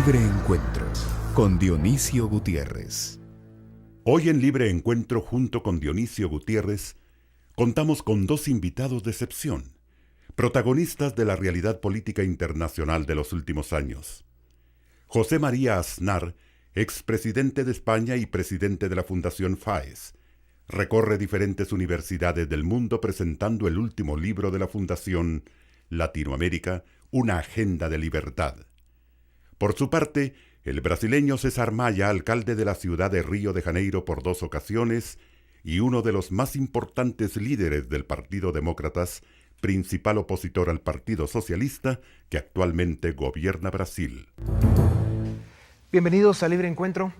Libre Encuentro con Dionisio Gutiérrez. Hoy en Libre Encuentro, junto con Dionisio Gutiérrez, contamos con dos invitados de excepción, protagonistas de la realidad política internacional de los últimos años. José María Aznar, expresidente de España y presidente de la Fundación FAES, recorre diferentes universidades del mundo presentando el último libro de la Fundación, Latinoamérica, una agenda de libertad. Por su parte, el brasileño César Maia, alcalde de la ciudad de Río de Janeiro por 2 ocasiones y uno de los más importantes líderes del Partido Demócratas, principal opositor al Partido Socialista que actualmente gobierna Brasil. Bienvenidos a Libre Encuentro.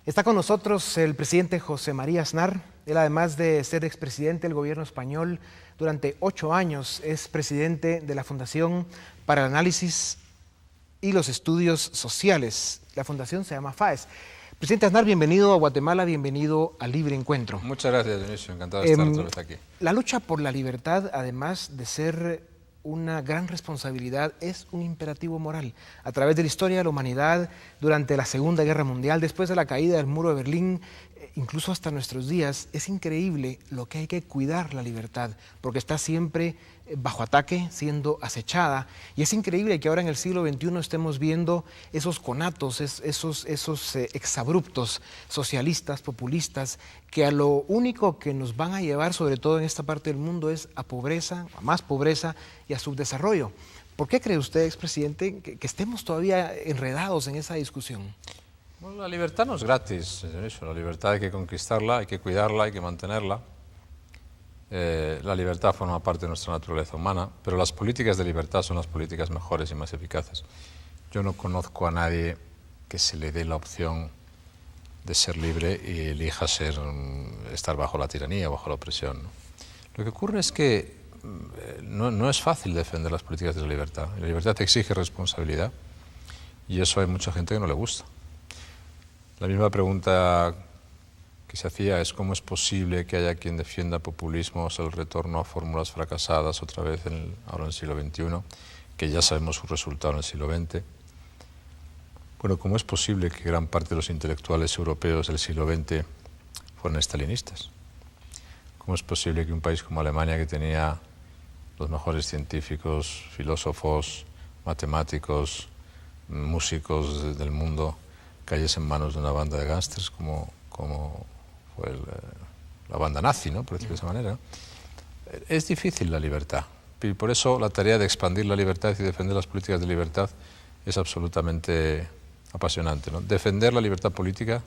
Está con nosotros el presidente José María Aznar. Él, además de ser expresidente del gobierno español, durante 8 años es presidente de la Fundación para el Análisis y los Estudios Sociales. La fundación se llama FAES. Presidente Aznar, bienvenido a Guatemala, bienvenido a Libre Encuentro. Muchas gracias, Dionisio, encantado de estar otra vez aquí. La lucha por la libertad, además de ser una gran responsabilidad, es un imperativo moral. A través de la historia de la humanidad, durante la Segunda Guerra Mundial, después de la caída del Muro de Berlín, incluso hasta nuestros días, es increíble lo que hay que cuidar la libertad, porque está siempre bajo ataque, siendo acechada. Y es increíble que ahora en el siglo XXI estemos viendo esos conatos, esos exabruptos socialistas, populistas, que a lo único que nos van a llevar, sobre todo en esta parte del mundo, es a pobreza, a más pobreza y a subdesarrollo. ¿Por qué cree usted, expresidente, que estemos todavía enredados en esa discusión? Bueno, la libertad no es gratis, la libertad hay que conquistarla, hay que cuidarla, hay que mantenerla. La libertad forma parte de nuestra naturaleza humana, pero las políticas de libertad son las políticas mejores y más eficaces. Yo no conozco a nadie que se le dé la opción de ser libre y elija estar bajo la tiranía, bajo la opresión, ¿no? Lo que ocurre es que no es fácil defender las políticas de la libertad. La libertad te exige responsabilidad y eso hay mucha gente que no le gusta. La misma pregunta que se hacía es cómo es posible que haya quien defienda populismos, el retorno a fórmulas fracasadas otra vez ahora en el siglo XXI, que ya sabemos su resultado en el siglo XX. Bueno, ¿cómo es posible que gran parte de los intelectuales europeos del siglo XX fueran estalinistas? ¿Cómo es posible que un país como Alemania, que tenía los mejores científicos, filósofos, matemáticos, músicos del mundo, cayese en manos de una banda de gángsters como fue la banda nazi, ¿no?, por decirlo de esa manera? Es difícil la libertad y por eso la tarea de expandir la libertad y defender las políticas de libertad es absolutamente apasionante, ¿no? Defender la libertad política,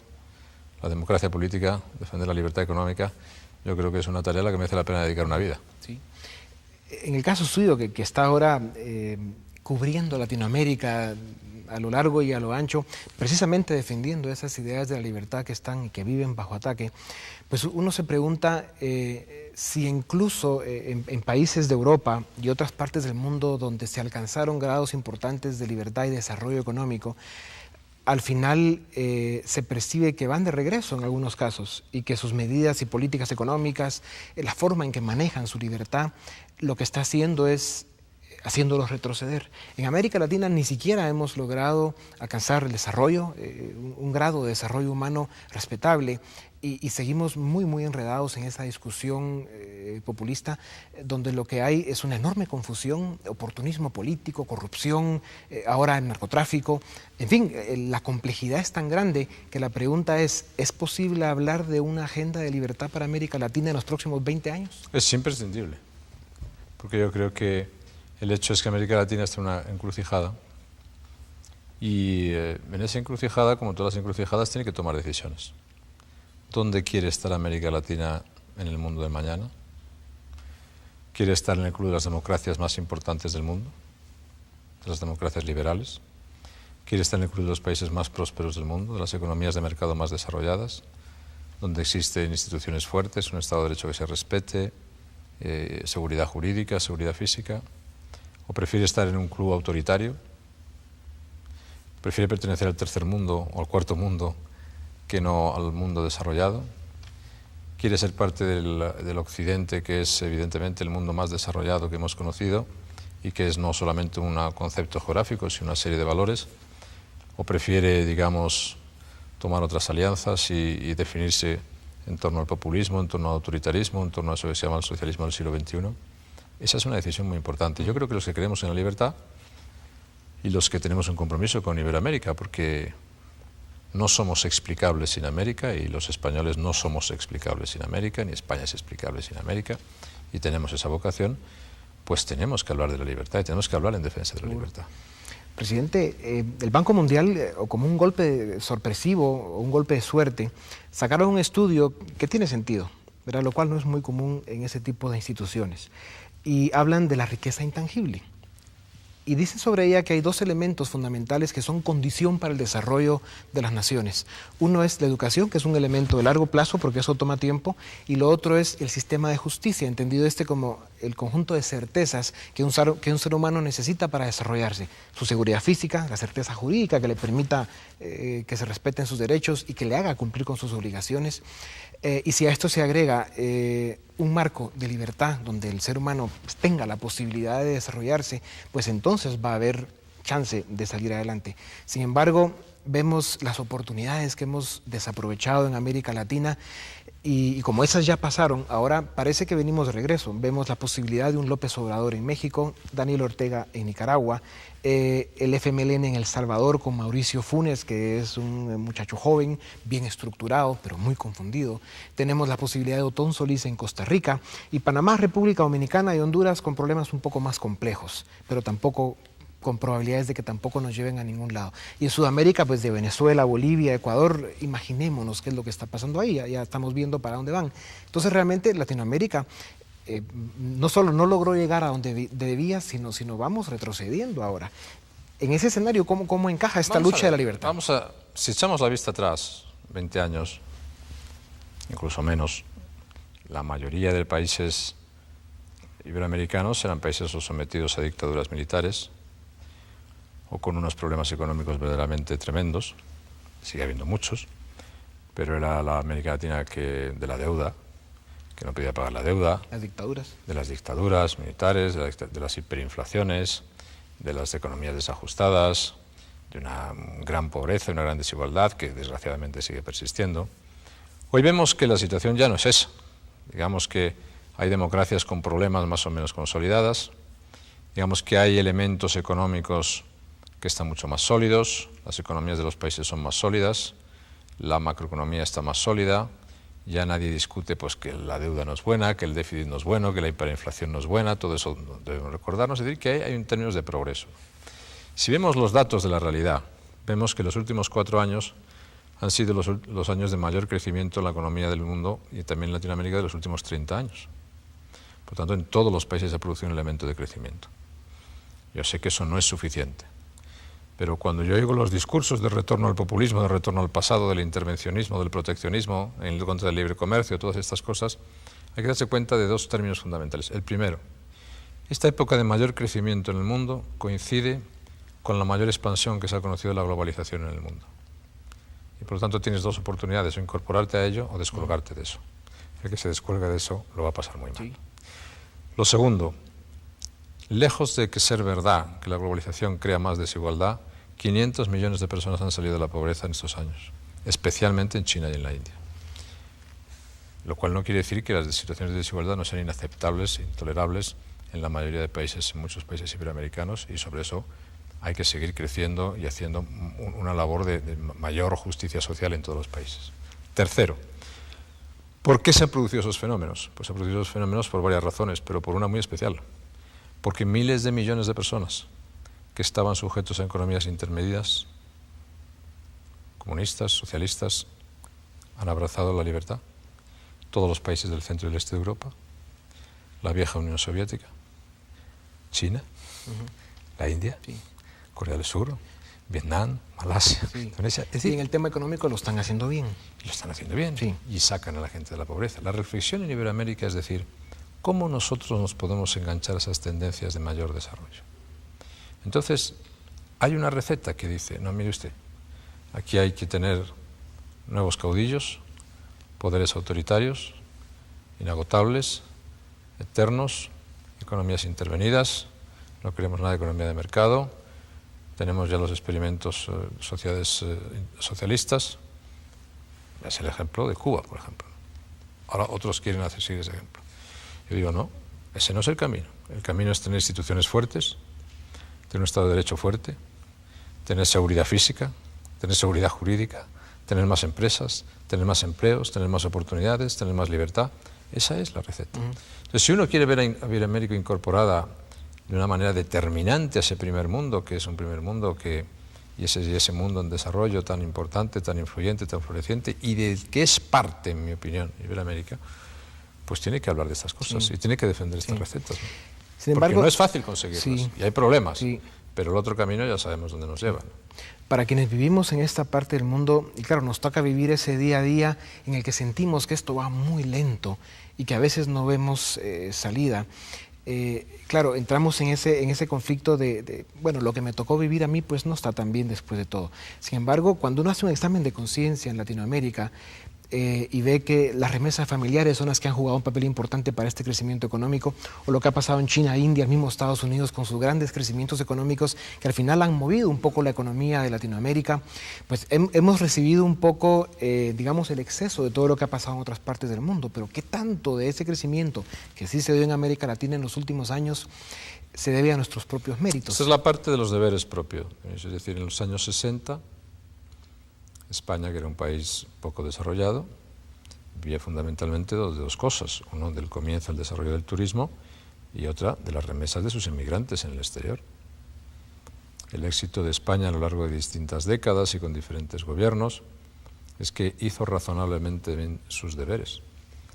la democracia política, defender la libertad económica, yo creo que es una tarea a la que merece la pena dedicar una vida. Sí. En el caso suyo, que está ahora cubriendo Latinoamérica a lo largo y a lo ancho, precisamente defendiendo esas ideas de la libertad que están y que viven bajo ataque, pues uno se pregunta si incluso en países de Europa y otras partes del mundo donde se alcanzaron grados importantes de libertad y desarrollo económico, al final se percibe que van de regreso en algunos casos y que sus medidas y políticas económicas, la forma en que manejan su libertad, lo que está haciendo es haciéndolos retroceder. En América Latina ni siquiera hemos logrado alcanzar el desarrollo, un grado de desarrollo humano respetable, y seguimos muy enredados en esa discusión populista, donde lo que hay es una enorme confusión, oportunismo político, corrupción, ahora el narcotráfico. En fin, la complejidad es tan grande que la pregunta ¿es posible hablar de una agenda de libertad para América Latina en los próximos 20 años? Es imprescindible, porque yo creo que el hecho es que América Latina está en una encrucijada y en esa encrucijada, como todas las encrucijadas, tiene que tomar decisiones. ¿Dónde quiere estar América Latina en el mundo de mañana? ¿Quiere estar en el club de las democracias más importantes del mundo, de las democracias liberales? ¿Quiere estar en el club de los países más prósperos del mundo, de las economías de mercado más desarrolladas, donde existen instituciones fuertes, un Estado de Derecho que se respete, seguridad jurídica, seguridad física? ¿O prefiere estar en un club autoritario? ¿Prefiere pertenecer al tercer mundo o al cuarto mundo que no al mundo desarrollado? ¿Quiere ser parte del Occidente, que es evidentemente el mundo más desarrollado que hemos conocido y que es no solamente un concepto geográfico, sino una serie de valores? o prefiere, digamos, tomar otras alianzas y definirse en torno al populismo, en torno al autoritarismo, en torno a eso que se llama el socialismo del siglo XXI. Esa es una decisión muy importante. Yo creo que los que creemos en la libertad y los que tenemos un compromiso con Iberoamérica, porque no somos explicables sin América y los españoles no somos explicables sin América, ni España es explicable sin América, y tenemos esa vocación, pues tenemos que hablar de la libertad y tenemos que hablar en defensa de la libertad. Presidente, el Banco Mundial, o como un golpe sorpresivo o un golpe de suerte, sacaron un estudio que tiene sentido, ¿verdad? Lo cual no es muy común en ese tipo de instituciones, y hablan de la riqueza intangible. Y dice sobre ella que hay dos elementos fundamentales que son condición para el desarrollo de las naciones. Uno es la educación, que es un elemento de largo plazo porque eso toma tiempo, y lo otro es el sistema de justicia, entendido como el conjunto de certezas que un ser humano necesita para desarrollarse. Su seguridad física, la certeza jurídica que le permita que se respeten sus derechos y que le haga cumplir con sus obligaciones. Y si a esto se agrega un marco de libertad donde el ser humano tenga la posibilidad de desarrollarse, pues entonces va a haber chance de salir adelante. Sin embargo, vemos las oportunidades que hemos desaprovechado en América Latina y como esas ya pasaron, ahora parece que venimos de regreso. Vemos la posibilidad de un López Obrador en México, Daniel Ortega en Nicaragua, el FMLN en El Salvador con Mauricio Funes, que es un muchacho joven, bien estructurado, pero muy confundido. Tenemos la posibilidad de Otón Solís en Costa Rica y Panamá, República Dominicana y Honduras con problemas un poco más complejos, pero tampoco con probabilidades de que tampoco nos lleven a ningún lado. Y en Sudamérica, pues de Venezuela, Bolivia, Ecuador, imaginémonos qué es lo que está pasando ahí, ya estamos viendo para dónde van. Entonces realmente Latinoamérica no solo no logró llegar a donde debía, sino vamos retrocediendo ahora. En ese escenario, ¿cómo encaja esta lucha de la libertad? Si echamos la vista atrás, 20 años, incluso menos, la mayoría de países iberoamericanos eran países sometidos a dictaduras militares o con unos problemas económicos verdaderamente tremendos. Sigue habiendo muchos, pero era la América Latina de la deuda, que no podía pagar la deuda. Las dictaduras. De las dictaduras militares, de las hiperinflaciones, de las economías desajustadas, de una gran pobreza, una gran desigualdad que desgraciadamente sigue persistiendo. Hoy vemos que la situación ya no es esa. Digamos que hay democracias con problemas más o menos consolidadas, digamos que hay elementos económicos que están mucho más sólidos, las economías de los países son más sólidas, la macroeconomía está más sólida, ya nadie discute pues, que la deuda no es buena, que el déficit no es bueno, que la hiperinflación no es buena, todo eso debemos recordarnos, es decir, que hay en términos de progreso. Si vemos los datos de la realidad, vemos que los últimos 4 años han sido los años de mayor crecimiento en la economía del mundo y también en Latinoamérica de los últimos 30 años. Por tanto, en todos los países se ha producido un elemento de crecimiento. Yo sé que eso no es suficiente, pero cuando yo oigo los discursos de retorno al populismo, de retorno al pasado, del intervencionismo, del proteccionismo, en contra del libre comercio, todas estas cosas, hay que darse cuenta de 2 términos fundamentales. El primero, esta época de mayor crecimiento en el mundo coincide con la mayor expansión que se ha conocido de la globalización en el mundo. Y por lo tanto tienes 2 oportunidades, o incorporarte a ello o descolgarte de eso. El que se descuelga de eso lo va a pasar muy mal. Sí. Lo segundo, lejos de que ser verdad que la globalización crea más desigualdad, 500 millones de personas han salido de la pobreza en estos años, especialmente en China y en la India. Lo cual no quiere decir que las situaciones de desigualdad no sean inaceptables, intolerables en la mayoría de países, en muchos países iberoamericanos, y sobre eso hay que seguir creciendo y haciendo una labor de mayor justicia social en todos los países. Tercero, ¿por qué se han producido esos fenómenos? Pues se han producido esos fenómenos por varias razones, pero por una muy especial. Porque miles de millones de personas que estaban sujetos a economías intermedias, comunistas, socialistas, han abrazado la libertad. Todos los países del centro y del este de Europa, la vieja Unión Soviética, China, la India, sí, Corea del Sur, Vietnam, Malasia, sí, Indonesia. Es decir, y en el tema económico lo están haciendo bien. Lo están haciendo bien, sí, y sacan a la gente de la pobreza. La reflexión en Iberoamérica es decir, ¿cómo nosotros nos podemos enganchar a esas tendencias de mayor desarrollo? Entonces, hay una receta que dice, no, mire usted, aquí hay que tener nuevos caudillos, poderes autoritarios, inagotables, eternos, economías intervenidas, no queremos nada de economía de mercado, tenemos ya los experimentos sociedades socialistas. Es el ejemplo de Cuba, por ejemplo. Ahora otros quieren seguir ese ejemplo. Yo digo, no, ese no es el camino. El camino es tener instituciones fuertes, tener un Estado de Derecho fuerte, tener seguridad física, tener seguridad jurídica, tener más empresas, tener más empleos, tener más oportunidades, tener más libertad. Esa es la receta. Entonces, si uno quiere ver a Iberoamérica incorporada de una manera determinante a ese primer mundo, que es un primer mundo y ese mundo en desarrollo tan importante, tan influyente, tan floreciente, y de que es parte, en mi opinión, Iberoamérica, pues tiene que hablar de estas cosas y tiene que defender estas recetas, ¿no? Sin embargo, porque no es fácil conseguirlas, y hay problemas, sí, pero el otro camino ya sabemos dónde nos lleva, ¿no? Para quienes vivimos en esta parte del mundo, y claro, nos toca vivir ese día a día en el que sentimos que esto va muy lento y que a veces no vemos salida. Claro, entramos en ese conflicto bueno, lo que me tocó vivir a mí pues no está tan bien después de todo. Sin embargo, cuando uno hace un examen de conciencia en Latinoamérica y ve que las remesas familiares son las que han jugado un papel importante para este crecimiento económico, o lo que ha pasado en China, India, el mismo Estados Unidos con sus grandes crecimientos económicos que al final han movido un poco la economía de Latinoamérica, pues hemos recibido un poco, digamos, el exceso de todo lo que ha pasado en otras partes del mundo. Pero ¿qué tanto de ese crecimiento que sí se dio en América Latina en los últimos años se debe a nuestros propios méritos? Esa es la parte de los deberes propios. Es decir, en los años 60, España, que era un país poco desarrollado, vivía fundamentalmente de dos cosas. Uno, del comienzo del desarrollo del turismo, y otra, de las remesas de sus inmigrantes en el exterior. El éxito de España a lo largo de distintas décadas y con diferentes gobiernos es que hizo razonablemente bien sus deberes.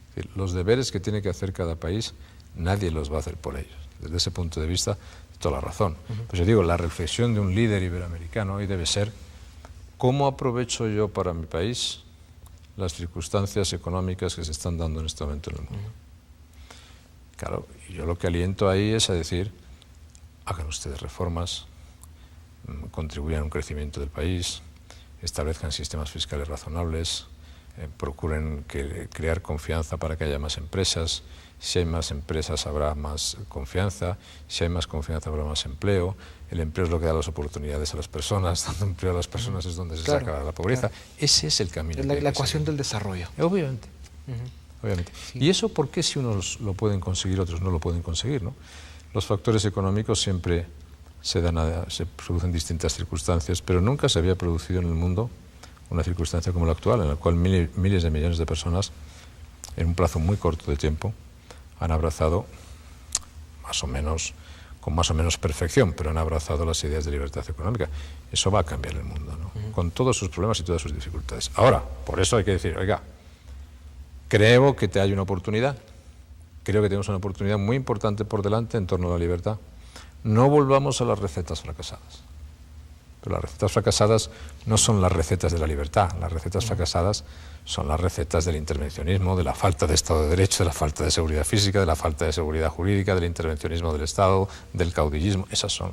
Es decir, los deberes que tiene que hacer cada país, nadie los va a hacer por ellos. Desde ese punto de vista, toda la razón. Pues yo digo, la reflexión de un líder iberoamericano hoy debe ser: ¿cómo aprovecho yo para mi país las circunstancias económicas que se están dando en este momento en el mundo? Claro, y yo lo que aliento ahí es a decir, hagan ustedes reformas, contribuyan a un crecimiento del país, establezcan sistemas fiscales razonables, procuren crear confianza para que haya más empresas. Si hay más empresas habrá más confianza, si hay más confianza habrá más empleo. El empleo es lo que da las oportunidades a las personas, dando empleo a las personas es donde se saca la pobreza. Claro. Ese es el camino. La ecuación del desarrollo. Obviamente. Obviamente. Sí. ¿Y eso por qué si unos lo pueden conseguir, otros no lo pueden conseguir, ¿no? Los factores económicos siempre se producen distintas circunstancias, pero nunca se había producido en el mundo una circunstancia como la actual, en la cual miles de millones de personas, en un plazo muy corto de tiempo, han abrazado, con más o menos perfección, pero han abrazado las ideas de libertad económica. Eso va a cambiar el mundo, ¿no? Con todos sus problemas y todas sus dificultades. Ahora, por eso hay que decir, oiga, creo que hay una oportunidad, creo que tenemos una oportunidad muy importante por delante en torno a la libertad. No volvamos a las recetas fracasadas. Pero las recetas fracasadas no son las recetas de la libertad, las recetas fracasadas son las recetas del intervencionismo, de la falta de Estado de Derecho, de la falta de seguridad física, de la falta de seguridad jurídica, del intervencionismo del Estado, del caudillismo. Esas son,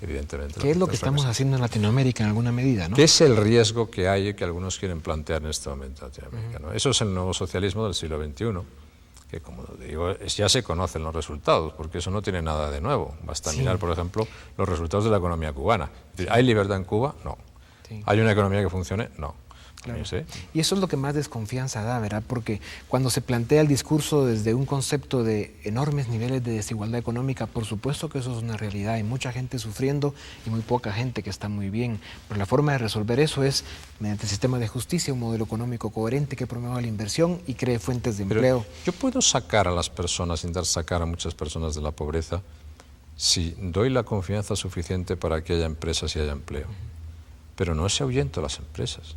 evidentemente, ¿qué es lo que estamos haciendo en Latinoamérica en alguna medida, ¿no? ¿Qué es el riesgo que hay y que algunos quieren plantear en este momento en Latinoamérica, ¿no? Eso es el nuevo socialismo del siglo XXI, que, como digo, ya se conocen los resultados, porque eso no tiene nada de nuevo. Basta mirar, por ejemplo, los resultados de la economía cubana. ¿Hay libertad en Cuba? No. ¿Hay una economía que funcione? No. Claro. Y eso es lo que más desconfianza da, ¿verdad? Porque cuando se plantea el discurso desde un concepto de enormes niveles de desigualdad económica, por supuesto que eso es una realidad. Hay mucha gente sufriendo y muy poca gente que está muy bien. Pero la forma de resolver eso es mediante el sistema de justicia, un modelo económico coherente que promueva la inversión y cree fuentes de empleo. Yo puedo sacar a las personas, intentar sacar a muchas personas de la pobreza, si doy la confianza suficiente para que haya empresas y haya empleo. Pero no se ahuyento las empresas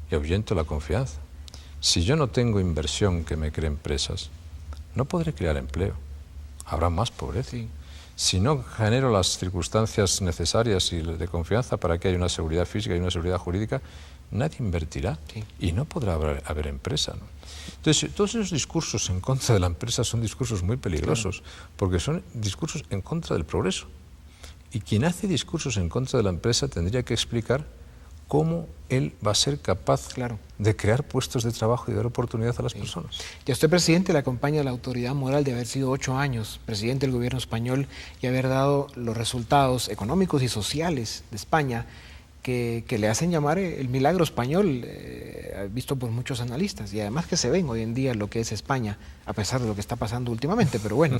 y ahuyento la confianza. Si yo no tengo inversión que me cree empresas, no podré crear empleo. Habrá más pobreza. Si no genero las circunstancias necesarias y de confianza para que haya una seguridad física y una seguridad jurídica, nadie invertirá y no podrá haber empresa, ¿no? Entonces, todos esos discursos en contra de la empresa son discursos muy peligrosos, porque son discursos en contra del progreso. Y quien hace discursos en contra de la empresa tendría que explicar cómo él va a ser capaz de crear puestos de trabajo y dar oportunidad a las personas. Y a usted, presidente, le acompaña la autoridad moral de haber sido 8 años presidente del gobierno español y haber dado los resultados económicos y sociales de España que le hacen llamar el milagro español, visto por muchos analistas, y además que se ven hoy en día lo que es España, a pesar de lo que está pasando últimamente, pero bueno.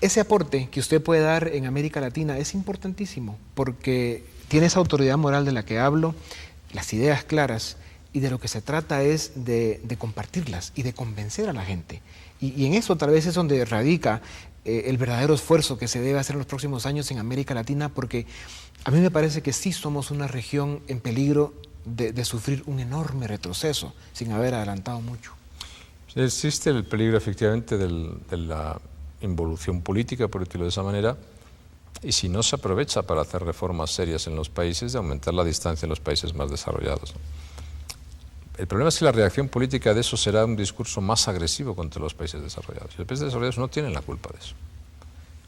Ese aporte que usted puede dar en América Latina es importantísimo, porque tiene esa autoridad moral de la que hablo, las ideas claras, y de lo que se trata es de compartirlas y de convencer a la gente. Y en eso tal vez es donde radica el verdadero esfuerzo que se debe hacer en los próximos años en América Latina, porque a mí me parece que sí somos una región en peligro de sufrir un enorme retroceso sin haber adelantado mucho. Existe el peligro efectivamente de la involución política, por decirlo de esa manera, y si no se aprovecha para hacer reformas serias en los países, de aumentar la distancia en los países más desarrollados, ¿no? El problema es que la reacción política de eso será un discurso más agresivo contra los países desarrollados. Y los países desarrollados no tienen la culpa de eso.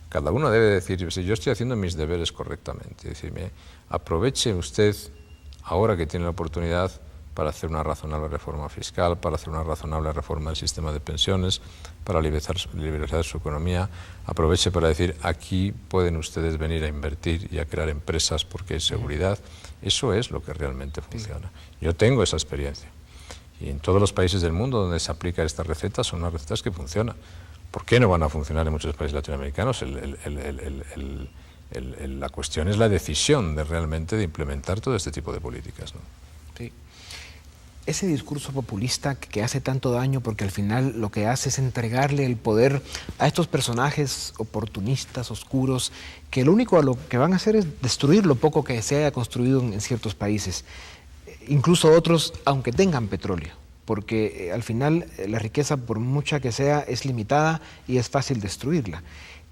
Cada uno debe decir, si yo estoy haciendo mis deberes correctamente, decirme, aproveche usted, ahora que tiene la oportunidad, para hacer una razonable reforma fiscal, para hacer una razonable reforma del sistema de pensiones, para liberalizar su economía. Aproveche para decir, aquí pueden ustedes venir a invertir y a crear empresas porque hay seguridad. Eso es lo que realmente funciona. Yo tengo esa experiencia. Y en todos los países del mundo donde se aplica esta receta, son unas recetas que funcionan. ¿Por qué no van a funcionar en muchos países latinoamericanos? La cuestión es la decisión de realmente de implementar todo este tipo de políticas, ¿no? Sí. Ese discurso populista que hace tanto daño, porque al final lo que hace es entregarle el poder a estos personajes oportunistas, oscuros, que lo único a lo que van a hacer es destruir lo poco que se haya construido en ciertos países, incluso otros, aunque tengan petróleo, porque al final la riqueza, por mucha que sea, es limitada y es fácil destruirla.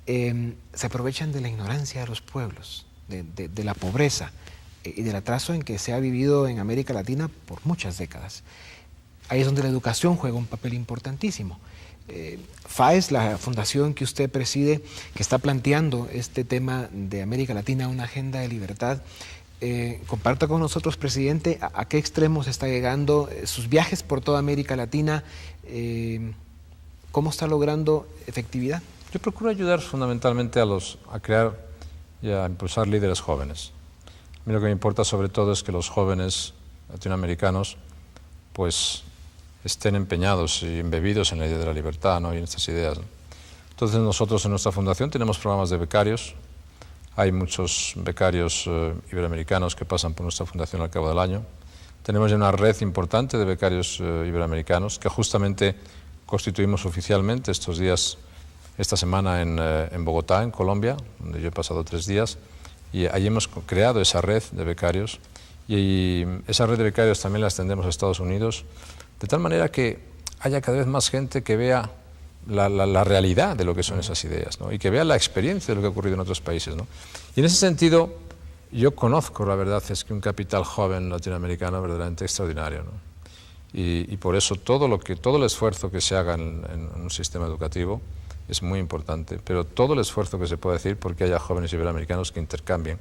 Se aprovechan de la ignorancia de los pueblos, de la pobreza y del atraso en que se ha vivido en América Latina por muchas décadas. Ahí es donde la educación juega un papel importantísimo. FAES, la fundación que usted preside, que está planteando este tema de América Latina, una agenda de libertad, comparta con nosotros, presidente, a qué extremos está llegando sus viajes por toda América Latina, cómo está logrando efectividad. Yo procuro ayudar fundamentalmente a crear y a impulsar líderes jóvenes. A mí lo que me importa sobre todo es que los jóvenes latinoamericanos pues estén empeñados y embebidos en la idea de la libertad, ¿no? Y en estas ideas, ¿no? Entonces nosotros en nuestra fundación tenemos programas de becarios. Hay muchos becarios iberoamericanos que pasan por nuestra fundación al cabo del año. Tenemos ya una red importante de becarios iberoamericanos que justamente constituimos oficialmente estos días, esta semana en Bogotá, en Colombia, donde yo he pasado 3 días. Y allí hemos creado esa red de becarios y esa red de becarios también la extendemos a Estados Unidos, de tal manera que haya cada vez más gente que vea la realidad de lo que son esas ideas, ¿no? Y que vea la experiencia de lo que ha ocurrido en otros países, ¿no? Y en ese sentido, yo conozco, la verdad, es que un capital joven latinoamericano verdaderamente extraordinario, ¿no? Y por eso todo el esfuerzo que se haga en un sistema educativo es muy importante, pero todo el esfuerzo que se puede decir porque haya jóvenes iberoamericanos que intercambien,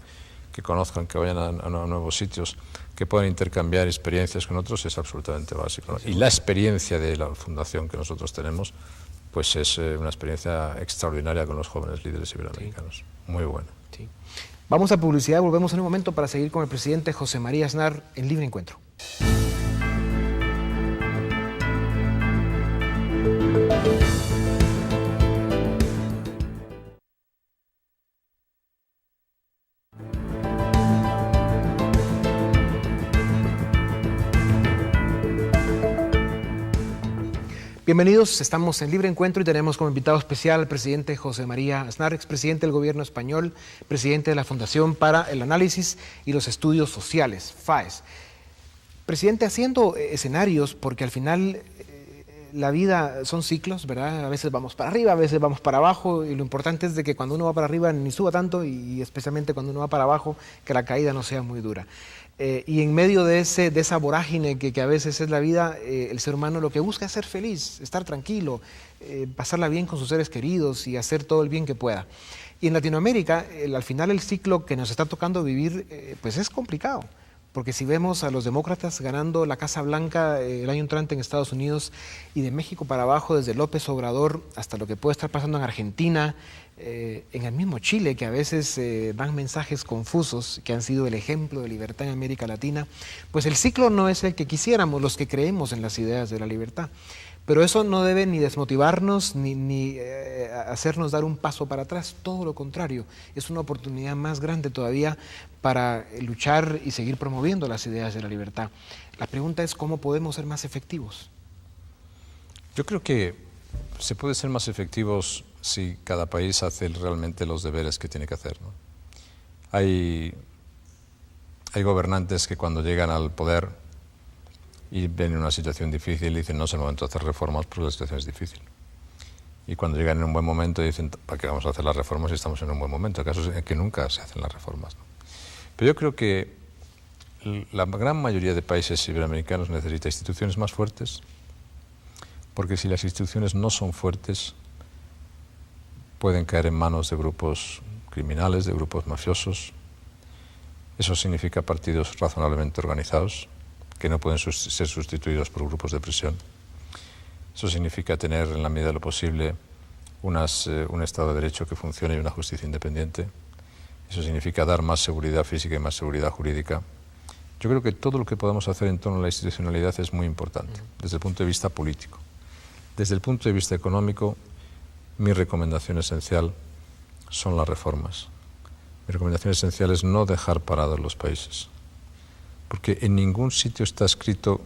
que conozcan, que vayan a nuevos sitios, que puedan intercambiar experiencias con otros, es absolutamente básico, ¿no? Y la experiencia de la fundación que nosotros tenemos, pues es una experiencia extraordinaria con los jóvenes líderes iberoamericanos, muy buena. Sí. Vamos a publicidad, volvemos en un momento para seguir con el presidente José María Aznar en Libre Encuentro. Bienvenidos, estamos en Libre Encuentro y tenemos como invitado especial al presidente José María Aznar, expresidente del gobierno español, presidente de la Fundación para el Análisis y los Estudios Sociales, FAES. Presidente, haciendo escenarios, porque al final la vida son ciclos, ¿verdad? A veces vamos para arriba, a veces vamos para abajo, y lo importante es de que cuando uno va para arriba ni suba tanto, y especialmente cuando uno va para abajo, que la caída no sea muy dura. Y en medio de esa vorágine que a veces es la vida, el ser humano lo que busca es ser feliz, estar tranquilo, pasarla bien con sus seres queridos y hacer todo el bien que pueda. Y en Latinoamérica, al final el ciclo que nos está tocando vivir, pues es complicado. Porque si vemos a los demócratas ganando la Casa Blanca el año entrante en Estados Unidos y de México para abajo, desde López Obrador hasta lo que puede estar pasando en Argentina, en el mismo Chile, que a veces dan mensajes confusos, que han sido el ejemplo de libertad en América Latina, pues el ciclo no es el que quisiéramos, los que creemos en las ideas de la libertad. Pero eso no debe ni desmotivarnos ni hacernos dar un paso para atrás, todo lo contrario, es una oportunidad más grande todavía para luchar y seguir promoviendo las ideas de la libertad. La pregunta es cómo podemos ser más efectivos. Yo creo que se puede ser más efectivos si cada país hace realmente los deberes que tiene que hacer, ¿no? Hay gobernantes que cuando llegan al poder y ven una situación difícil y dicen no es el momento de hacer reformas porque la situación es difícil. Y cuando llegan en un buen momento dicen ¿para qué vamos a hacer las reformas si estamos en un buen momento? El caso es que nunca se hacen las reformas, ¿no? Pero yo creo que la gran mayoría de países iberoamericanos necesita instituciones más fuertes, porque si las instituciones no son fuertes pueden caer en manos de grupos criminales, de grupos mafiosos. Eso significa partidos razonablemente organizados, que no pueden ser sustituidos por grupos de presión. Eso significa tener, en la medida de lo posible, un Estado de Derecho que funcione y una justicia independiente. Eso significa dar más seguridad física y más seguridad jurídica. Yo creo que todo lo que podamos hacer en torno a la institucionalidad es muy importante, desde el punto de vista político. Desde el punto de vista económico, mi recomendación esencial son las reformas. Mi recomendación esencial es no dejar parados los países, porque en ningún sitio está escrito,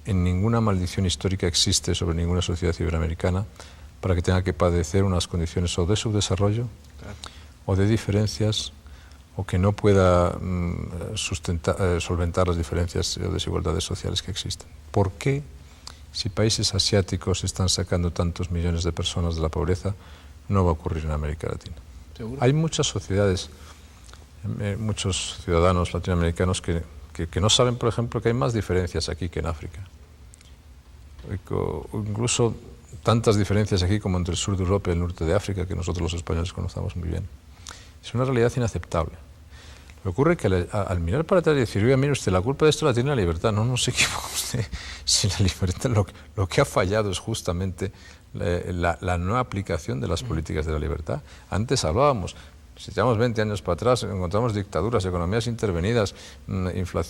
en ninguna maldición histórica existe sobre ninguna sociedad iberoamericana para que tenga que padecer unas condiciones o de subdesarrollo, o de diferencias, o que no pueda solventar las diferencias o desigualdades sociales que existen. ¿Por qué, si países asiáticos están sacando tantos millones de personas de la pobreza, no va a ocurrir en América Latina? ¿Seguro? Hay muchas sociedades, muchos ciudadanos latinoamericanos que no saben, por ejemplo, que hay más diferencias aquí que en África. O incluso tantas diferencias aquí como entre el sur de Europa y el norte de África, que nosotros los españoles conocemos muy bien. Es una realidad inaceptable. Lo que ocurre es que al mirar para atrás y decir, oiga, mire usted, la culpa de esto la tiene la libertad. No se equivoca usted. Si la libertad, lo que ha fallado es justamente la no aplicación de las políticas de la libertad. Antes hablábamos, si echamos 20 años para atrás, encontramos dictaduras, economías intervenidas,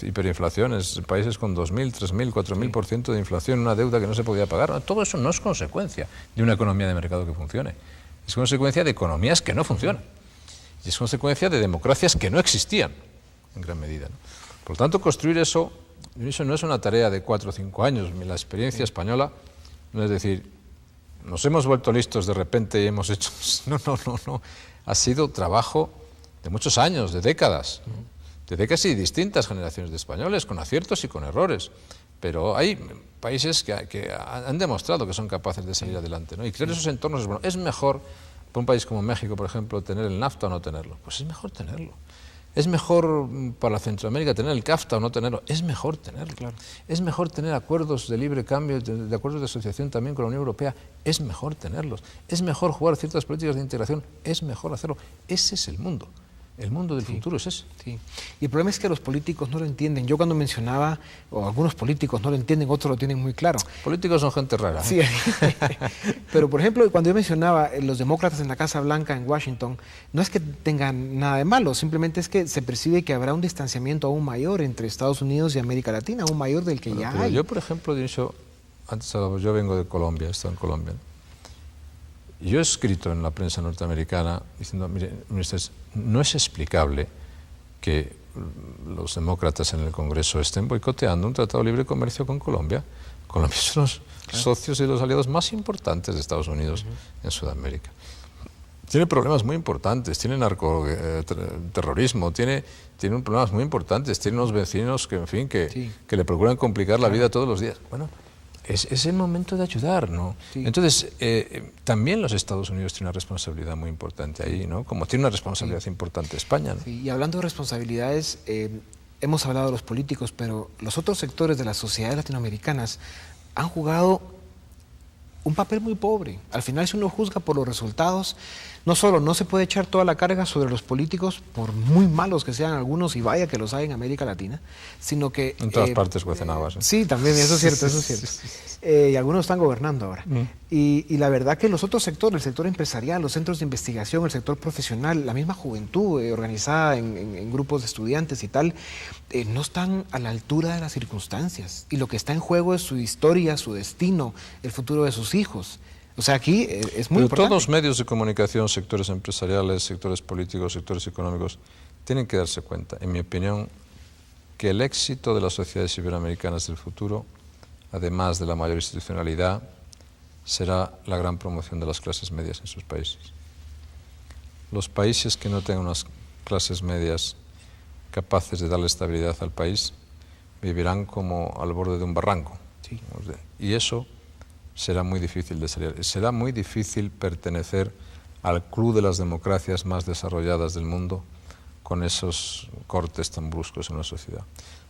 hiperinflaciones, países con 2.000, 3.000, 4.000% de inflación, una deuda que no se podía pagar. Todo eso no es consecuencia de una economía de mercado que funcione. Es consecuencia de economías que no funcionan. Y es consecuencia de democracias que no existían, en gran medida, ¿no? Por lo tanto, construir eso no es una tarea de 4 o 5 años. La experiencia española no es decir, nos hemos vuelto listos de repente y hemos hecho... No. Ha sido trabajo de muchos años, de décadas y distintas generaciones de españoles, con aciertos y con errores. Pero hay países que han demostrado que son capaces de salir adelante, ¿no? Y crear esos entornos es bueno. Es mejor, para un país como México, por ejemplo, tener el NAFTA o no tenerlo. Pues es mejor tenerlo. Es mejor para Centroamérica tener el CAFTA o no tenerlo. Es mejor tenerlo. Claro. Es mejor tener acuerdos de libre cambio, de acuerdos de asociación también con la Unión Europea. Es mejor tenerlos. Es mejor jugar ciertas políticas de integración. Es mejor hacerlo. Ese es el mundo. El mundo del futuro es ese. Sí. Y el problema es que los políticos no lo entienden. Yo cuando mencionaba, o algunos políticos no lo entienden, otros lo tienen muy claro. Políticos son gente rara, ¿eh? Sí. Pero, por ejemplo, cuando yo mencionaba los demócratas en la Casa Blanca en Washington, no es que tengan nada de malo, simplemente es que se percibe que habrá un distanciamiento aún mayor entre Estados Unidos y América Latina, aún mayor del que ya hay. Yo, por ejemplo, yo vengo de Colombia, he estado en Colombia. Y yo he escrito en la prensa norteamericana diciendo, mire, ustedes, no es explicable que los demócratas en el Congreso estén boicoteando un tratado de libre comercio con Colombia. Colombia son los socios y los aliados más importantes de Estados Unidos en Sudamérica. Tiene problemas muy importantes, tiene narcoterrorismo, tiene problemas muy importantes, tiene unos vecinos que, en fin, que le procuran complicar la vida todos los días. Bueno, es el momento de ayudar, ¿no? Sí. Entonces, también los Estados Unidos tienen una responsabilidad muy importante ahí, ¿no? Como tiene una responsabilidad importante España, ¿no? Sí. Y hablando de responsabilidades, hemos hablado de los políticos, pero los otros sectores de las sociedades latinoamericanas han jugado un papel muy pobre. Al final, si uno juzga por los resultados, no solo no se puede echar toda la carga sobre los políticos, por muy malos que sean algunos, y vaya que los hay en América Latina, sino que... En todas partes cuecen habas. Sí, también, eso es cierto, eso es cierto. Y algunos están gobernando ahora. Y la verdad que los otros sectores, el sector empresarial, los centros de investigación, el sector profesional, la misma juventud organizada en grupos de estudiantes y tal, no están a la altura de las circunstancias. Y lo que está en juego es su historia, su destino, el futuro de sus hijos. O sea, aquí es muy importante. Todos los medios de comunicación, sectores empresariales, sectores políticos, sectores económicos, tienen que darse cuenta, en mi opinión, que el éxito de las sociedades iberoamericanas del futuro, además de la mayor institucionalidad, será la gran promoción de las clases medias en sus países. Los países que no tengan unas clases medias capaces de darle estabilidad al país vivirán como al borde de un barranco. Sí. Y eso será muy difícil de salir. Será muy difícil pertenecer al club de las democracias más desarrolladas del mundo con esos cortes tan bruscos en la sociedad.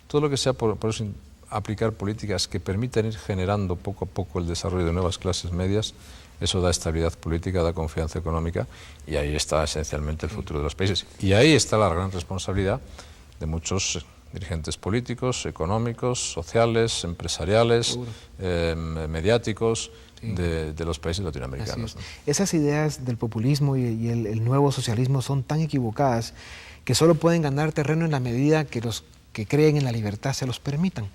Todo lo que sea por eso aplicar políticas que permitan ir generando poco a poco el desarrollo de nuevas clases medias, eso da estabilidad política, da confianza económica, y ahí está esencialmente el futuro de los países. Y ahí está la gran responsabilidad de muchos dirigentes políticos, económicos, sociales, empresariales, mediáticos, sí, de los países latinoamericanos. ¿No? Esas ideas del populismo y el nuevo socialismo son tan equivocadas que solo pueden ganar terreno en la medida que los que creen en la libertad se los permitan.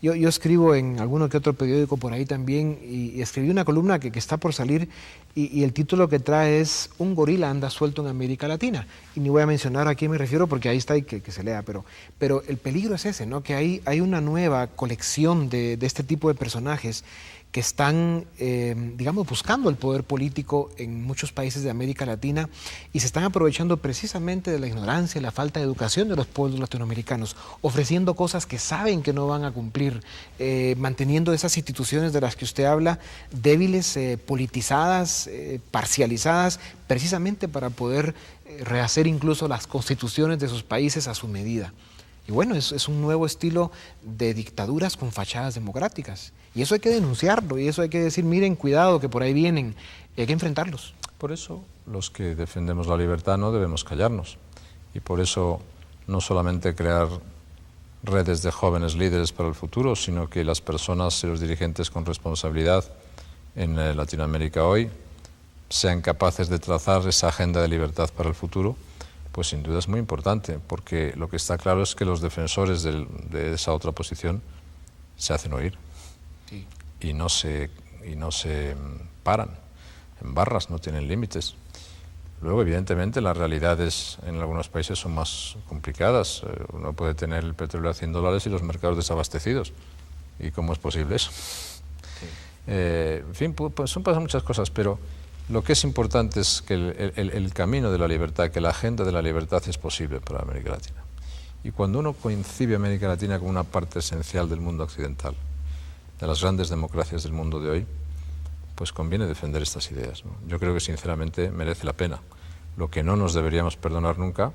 Yo escribo en alguno que otro periódico por ahí también, y escribí una columna que está por salir, y el título que trae es "Un gorila anda suelto en América Latina", y ni voy a mencionar a quién me refiero porque ahí está y que se lea, pero el peligro es ese, ¿no? Que hay una nueva colección de este tipo de personajes que están, digamos, buscando el poder político en muchos países de América Latina, y se están aprovechando precisamente de la ignorancia y la falta de educación de los pueblos latinoamericanos, ofreciendo cosas que saben que no van a cumplir, manteniendo esas instituciones de las que usted habla, débiles, politizadas, parcializadas, precisamente para poder rehacer incluso las constituciones de sus países a su medida. Y bueno, es un nuevo estilo de dictaduras con fachadas democráticas. Y eso hay que denunciarlo, y eso hay que decir, miren, cuidado, que por ahí vienen, y hay que enfrentarlos. Por eso, los que defendemos la libertad no debemos callarnos. Y por eso, no solamente crear redes de jóvenes líderes para el futuro, sino que las personas y los dirigentes con responsabilidad en Latinoamérica hoy sean capaces de trazar esa agenda de libertad para el futuro, pues sin duda es muy importante, porque lo que está claro es que los defensores de esa otra posición se hacen oír. Sí. y no se paran en barras, no tienen límites. Luego, evidentemente, las realidades en algunos países son más complicadas. Uno puede tener el petróleo a $100 y los mercados desabastecidos. ¿Y cómo es posible eso? Sí. En fin, pasan muchas cosas, pero lo que es importante es que el camino de la libertad, que la agenda de la libertad es posible para América Latina. Y cuando uno concibe a América Latina como una parte esencial del mundo occidental, de las grandes democracias del mundo de hoy, pues conviene defender estas ideas, ¿no? Yo creo que sinceramente merece la pena. Lo que no nos deberíamos perdonar nunca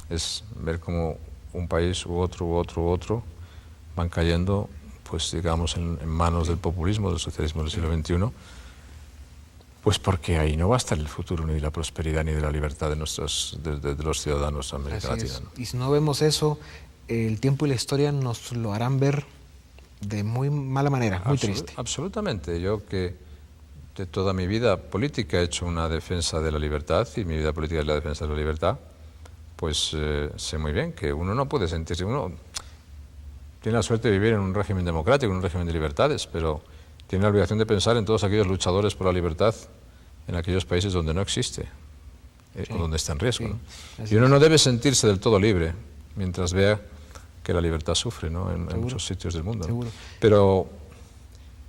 es ver cómo un país u otro van cayendo, pues digamos, en manos del populismo, del socialismo del siglo XXI, pues porque ahí no va a estar el futuro ni la prosperidad ni de la libertad de los ciudadanos de América Latina, ¿no? Y si no vemos eso, el tiempo y la historia nos lo harán ver de muy mala manera, muy triste. Absolutamente. Yo que de toda mi vida política he hecho una defensa de la libertad, y mi vida política es la defensa de la libertad, pues sé muy bien que uno no puede sentirse... Uno tiene la suerte de vivir en un régimen democrático, en un régimen de libertades, pero tiene la obligación de pensar en todos aquellos luchadores por la libertad en aquellos países donde no existe, o donde está en riesgo, ¿no? Y uno no debe sentirse del todo libre mientras vea que la libertad sufre, ¿no? en muchos sitios del mundo, ¿no? Pero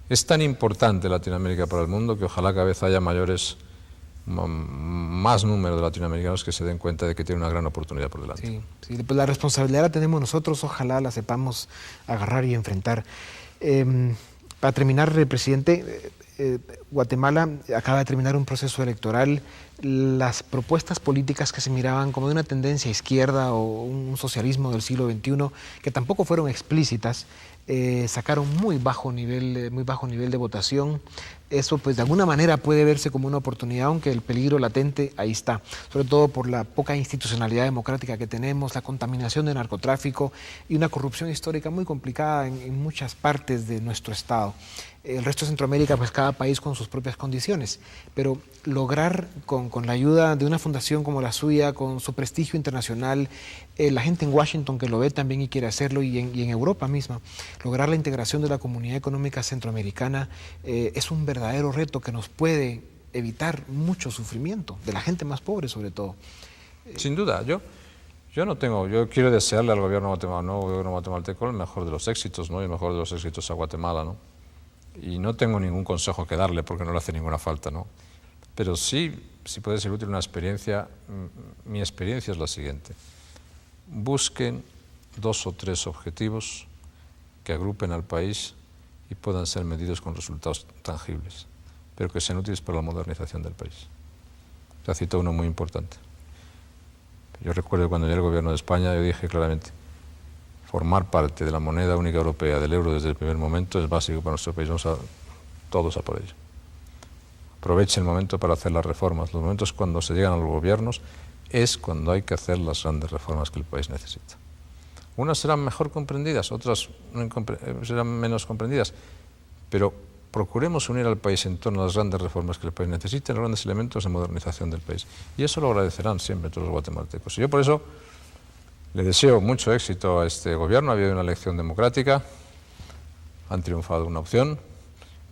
es tan importante Latinoamérica para el mundo que ojalá cada vez haya más número de latinoamericanos que se den cuenta de que tienen una gran oportunidad por delante. Sí, pues la responsabilidad la tenemos nosotros, ojalá la sepamos agarrar y enfrentar. Para terminar, presidente, Guatemala acaba de terminar un proceso electoral. Las propuestas políticas que se miraban como de una tendencia izquierda o un socialismo del siglo XXI, que tampoco fueron explícitas, sacaron muy bajo nivel de votación. eso pues de alguna manera puede verse como una oportunidad, aunque el peligro latente ahí está, sobre todo por la poca institucionalidad democrática que tenemos, la contaminación de narcotráfico y una corrupción histórica muy complicada en muchas partes de nuestro estado. El resto de Centroamérica, pues cada país con sus propias condiciones, pero lograr con la ayuda de una fundación como la suya, con su prestigio internacional, la gente en Washington que lo ve también y quiere hacerlo, y en Europa misma, lograr la integración de la comunidad económica centroamericana es un verdadero reto que nos puede evitar mucho sufrimiento, de la gente más pobre sobre todo. Sin duda, yo quiero desearle al gobierno guatemalteco el mejor de los éxitos, ¿no? Y el mejor de los éxitos a Guatemala, ¿no? Y no tengo ningún consejo que darle porque no le hace ninguna falta, ¿no? Pero sí, si puede ser útil una experiencia, mi experiencia es la siguiente. Busquen 2 o 3 objetivos que agrupen al país y puedan ser medidos con resultados tangibles, pero que sean útiles para la modernización del país. Se ha citado uno muy importante. Yo recuerdo cuando llegué al gobierno de España, yo dije claramente, formar parte de la moneda única europea, del euro desde el primer momento, es básico para nuestro país. Vamos todos a por ello. Aprovechen el momento para hacer las reformas. Los momentos cuando se llegan a los gobiernos es cuando hay que hacer las grandes reformas que el país necesita. Unas serán mejor comprendidas, otras serán menos comprendidas, pero procuremos unir al país en torno a las grandes reformas que el país necesita, los grandes elementos de modernización del país. Y eso lo agradecerán siempre todos los guatemaltecos. Y yo por eso le deseo mucho éxito a este gobierno. Ha habido una elección democrática, han triunfado una opción,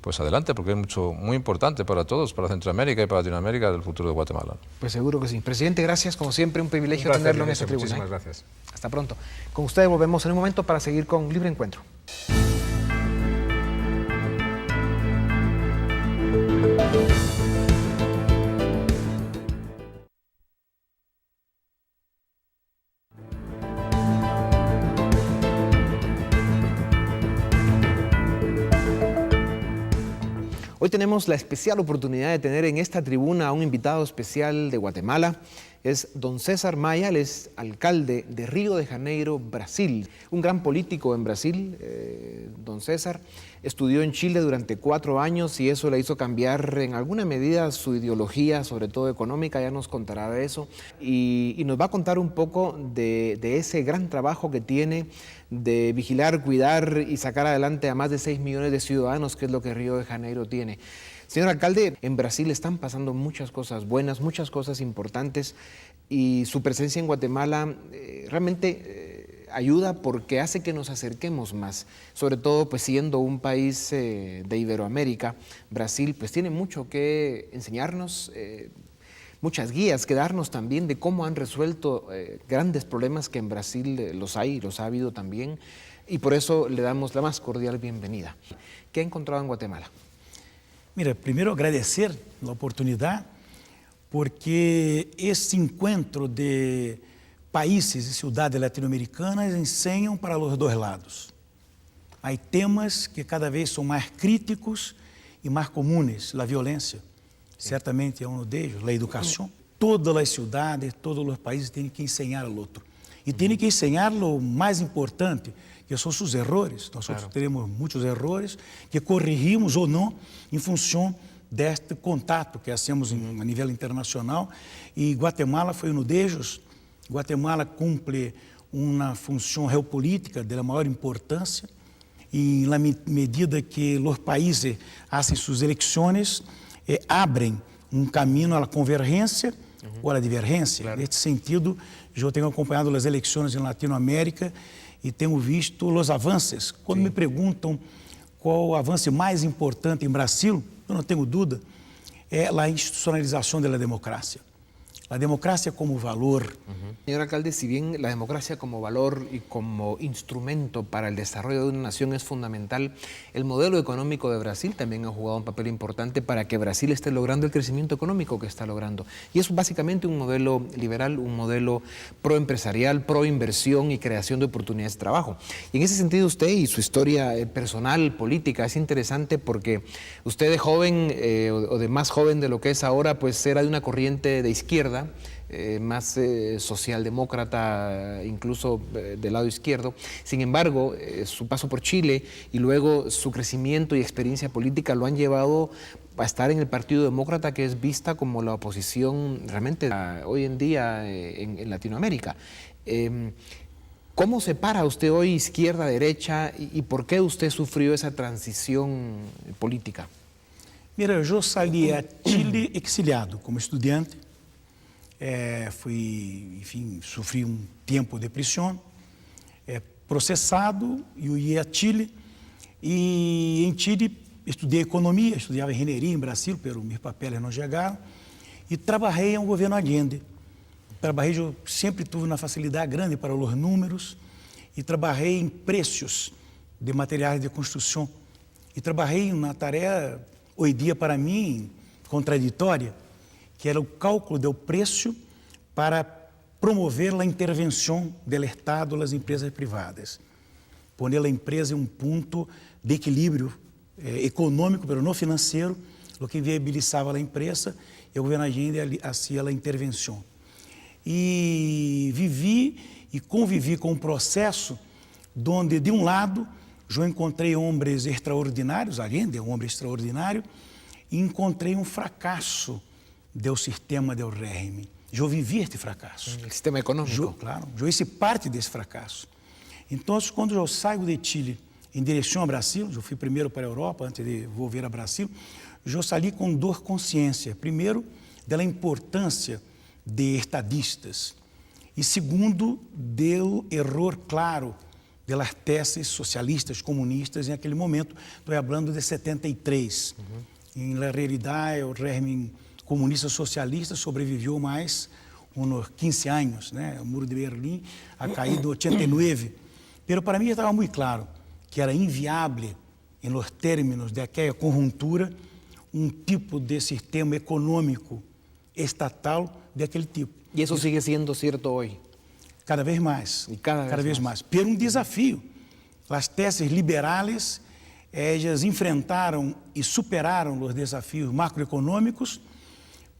pues adelante, porque es muy importante para todos, para Centroamérica y para Latinoamérica, del futuro de Guatemala. Pues seguro que sí. Presidente, gracias, como siempre, un privilegio tenerlo en esta tribuna. Muchísimas gracias. Hasta pronto. Con ustedes volvemos en un momento para seguir con Libre Encuentro. Hoy tenemos la especial oportunidad de tener en esta tribuna a un invitado especial de Guatemala. Es don César Maya, él es alcalde de Río de Janeiro, Brasil. Un gran político en Brasil, don César. Estudió en Chile durante 4 años y eso le hizo cambiar en alguna medida su ideología, sobre todo económica, ya nos contará de eso. Y nos va a contar un poco de ese gran trabajo que tiene de vigilar, cuidar y sacar adelante a más de 6 millones de ciudadanos, que es lo que Río de Janeiro tiene. Señor alcalde, en Brasil están pasando muchas cosas buenas, muchas cosas importantes, y su presencia en Guatemala realmente ayuda porque hace que nos acerquemos más, sobre todo pues siendo un país de Iberoamérica. Brasil pues tiene mucho que enseñarnos, muchas guías que darnos también de cómo han resuelto grandes problemas que en Brasil los hay, los ha habido también, y por eso le damos la más cordial bienvenida. ¿Qué ha encontrado en Guatemala? Mira, primeiro agradecer a oportunidade, porque esse encontro de países e cidades latino-americanas ensinam para os dois lados. Há temas que cada vez são mais críticos e mais comuns, a violência, certamente é um deles, a educação. Todas as cidades, todos os países têm que ensinar ao outro. E têm que ensinar o mais importante, que são os erros. Nós teremos muitos erros que corrigimos ou não em função deste contato que hacemos a nível internacional. E Guatemala foi um deles. Guatemala cumpre uma função geopolítica de maior importância e na medida que os países fazem suas eleições, abrem um caminho à convergência ou à divergência. Nesse sentido, eu tenho acompanhado as eleições em Latinoamérica e tenho visto os avanços. Quando me perguntam qual o avanço mais importante em Brasil, eu não tenho dúvida, é a institucionalização da democracia. La democracia como valor. Señor alcalde, si bien la democracia como valor y como instrumento para el desarrollo de una nación es fundamental, el modelo económico de Brasil también ha jugado un papel importante para que Brasil esté logrando el crecimiento económico que está logrando. Y es básicamente un modelo liberal, un modelo proempresarial, proinversión y creación de oportunidades de trabajo. Y en ese sentido usted y su historia personal, política, es interesante porque usted de joven o de más joven de lo que es ahora, pues era de una corriente de izquierda, izquierda, más socialdemócrata, incluso del lado izquierdo. Sin embargo, su paso por Chile y luego su crecimiento y experiencia política lo han llevado a estar en el Partido Demócrata, que es vista como la oposición realmente hoy en día en Latinoamérica. ¿Cómo separa usted hoy izquierda-derecha y por qué usted sufrió esa transición política? Mira, eu saí a Chile exiliado como estudante. Enfim, sofri tempo de prisão, processado, e eu ia a Chile. E em Chile estudei economia, estudava engenharia em Brasil, pero meus papéis não chegaram. E trabalhei no governo Allende. Eu sempre tive uma facilidade grande para os números e trabalhei em preços de materiais de construção. E trabalhei na tarefa, hoje dia para mim, contraditória, que era o cálculo do preço para promover a intervenção do Estado nas empresas privadas. Poner a empresa em ponto de equilíbrio econômico, mas não financeiro, o que viabilizava a empresa, e o governo Allende fazia a intervenção. E vivi e convivi com um processo onde, de um lado, eu encontrei homens extraordinários, Allende é um homem extraordinário, e encontrei um fracasso do sistema do régimen. Eu vivi este fracasso. O sistema econômico. Claro, eu hice parte desse fracasso. Então, quando eu saio de Chile em direção ao Brasil, eu fui primeiro para a Europa, antes de voltar ao Brasil, eu saí com dor consciência. Primeiro, da importância de estadistas. E segundo, do erro claro das teses socialistas, comunistas, em aquele momento. Estou falando de 73. Na realidade, o regime comunista socialista sobreviveu mais uns 15 anos, né? O muro de Berlim ha caído em 89. Mas para mim estava muito claro que era inviável, em los términos daquela conjuntura, tipo de sistema econômico estatal daquele tipo. E isso sigue sendo certo hoje? Cada vez mais. E cada vez mais. Por desafio. As teses liberais, elas enfrentaram e superaram os desafios macroeconômicos,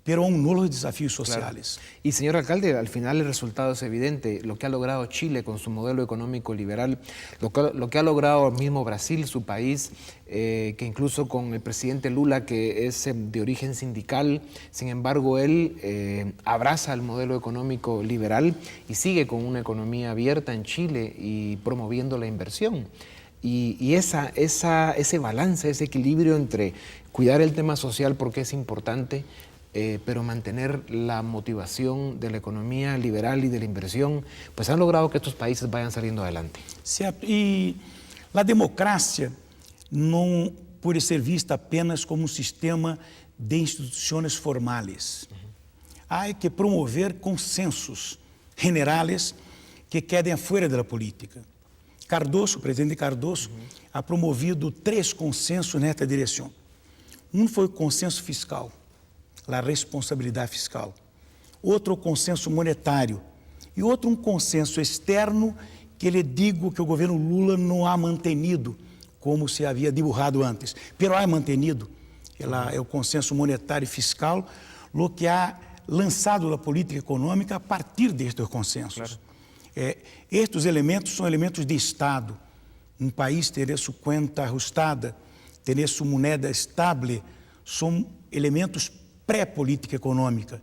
pero aún no los desafíos sociales. Claro. Y señor alcalde, al final el resultado es evidente. Lo que ha logrado Chile con su modelo económico liberal, lo que ha logrado el mismo Brasil, su país, que incluso con el presidente Lula, que es de origen sindical, sin embargo, él abraza el modelo económico liberal y sigue con una economía abierta en Chile y promoviendo la inversión. Y ese balance, ese equilibrio entre cuidar el tema social porque es importante, pero mantener la motivación de la economía liberal y de la inversión, pues han logrado que estos países vayan saliendo adelante. Certo. E a democracia não pode ser vista apenas como um sistema de instituições formais. Há que promover consensos generais que quedem fora da política. Cardoso, o presidente Cardoso, ha promovido 3 consensos nesta direção. Um foi o consenso fiscal, a responsabilidade fiscal. Outro, o consenso monetário. E outro, consenso externo, que lhe digo que o governo Lula não ha mantenido, como se havia dibujado antes. Pero ha mantenido, é o consenso monetário e fiscal, o que ha lançado a política econômica a partir destes consensos. Claro. Estes elementos são elementos de Estado. Um país ter sua conta ajustada, ter sua moeda estável, são elementos pré-política econômica.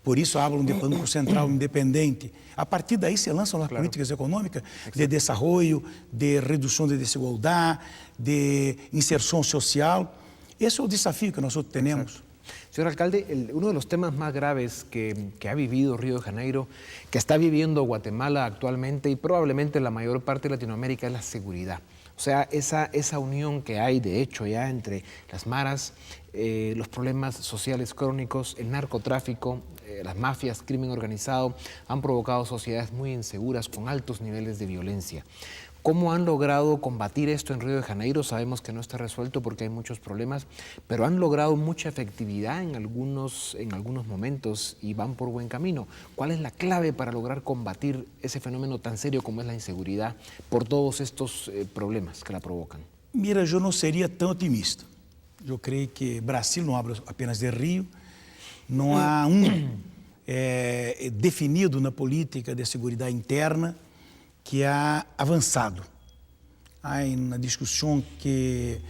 Por isso, falam de Banco Central independente. A partir daí se lançam as políticas econômicas de desenvolvimento, de redução de desigualdade, de inserção social. Esse é o desafio que nós temos. Exacto. Señor alcalde, uno de los temas más graves que ha vivido Río de Janeiro, que está viviendo Guatemala actualmente y probablemente la mayor parte de Latinoamérica es la seguridad. O sea, esa unión que hay, de hecho, ya entre las maras, los problemas sociales crónicos, el narcotráfico, las mafias, crimen organizado, han provocado sociedades muy inseguras con altos niveles de violencia. ¿Cómo han logrado combatir esto en Río de Janeiro? Sabemos que no está resuelto porque hay muchos problemas, pero han logrado mucha efectividad en algunos momentos y van por buen camino. ¿Cuál es la clave para lograr combatir ese fenómeno tan serio como es la inseguridad por todos estos problemas que la provocan? Mira, eu não seria tão otimista. Eu creio que Brasil não habla apenas de Rio, não há definido na política de segurança interna que ha avançado. Há uma discussão que